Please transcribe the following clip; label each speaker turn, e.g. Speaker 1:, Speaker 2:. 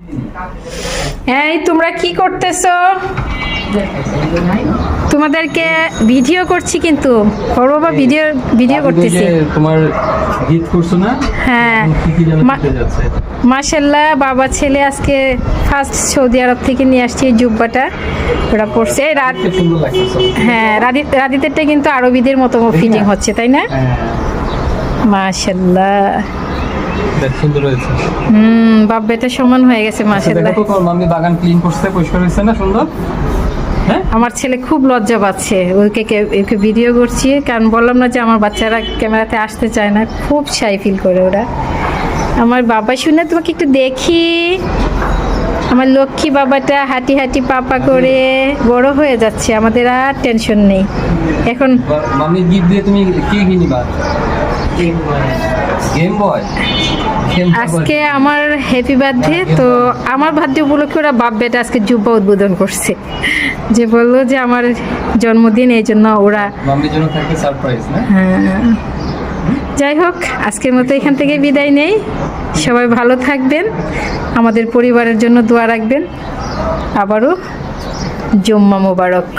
Speaker 1: এই তোমরা কি করতেছো? তোমাদেরকে ভিডিও করছি, কিন্তু করো বা ভিডিও ভিডিও করতেছি।
Speaker 2: তোমার গিফট করছো না?
Speaker 1: হ্যাঁ, মাশাআল্লাহ বাবা ছেলে আজকে ফার্স্ট সৌদি আরব থেকে নিয়ে আসছে এই জুব্বাটা, ওরা পড়ছে। রাত
Speaker 2: সুন্দর লাগতেছে।
Speaker 1: হ্যাঁ, রাদিতেরটা কিন্তু আরবিদের মতো ফিটিং হচ্ছে, তাই না? মাশাআল্লাহ,
Speaker 2: সুন্দর হয়েছে।
Speaker 1: বাপ বেটা সমান হয়ে গেছে মাশাআল্লাহ।
Speaker 2: দেখো তো মাম্মি বাগান ক্লিন করছে, পরিষ্কার হয়েছে না সুন্দর? হ্যাঁ,
Speaker 1: আমার ছেলে খুব লজ্জা পাচ্ছে, ওকে ভিডিও করছি, কারণ বললাম না যে আমার বাচ্চারা ক্যামেরাতে আসতে চায় না, খুব শাই ফিল করে ওরা। আমার বাবা শুনে তোমাকে একটু দেখি, আমার লক্ষ্মী বাবাটা হাঁটি হাঁটি পাপা করে বড় হয়ে যাচ্ছে, আমাদের আর টেনশন নেই এখন।
Speaker 2: মাম্মি গিফট দিয়ে তুমি কি কিনবা? গেম বয়।
Speaker 1: আজকে আমার হ্যাপি বার্থডে, তো আমার বার্থডে উপলক্ষে ওরা বাপ বেটা আজকে জুব্বা উদ্বোধন করছে, যে বললো যে আমার জন্মদিন, এই জন্য ওরা
Speaker 2: মাম্মির জন্য থাকবে সারপ্রাইজ না?
Speaker 1: হ্যাঁ, যাই হোক আজকের মতো এখান থেকে বিদায় নেই। সবাই ভালো থাকবেন, আমাদের পরিবারের জন্য দোয়া রাখবেন। আবারও জুম্মা মোবারক।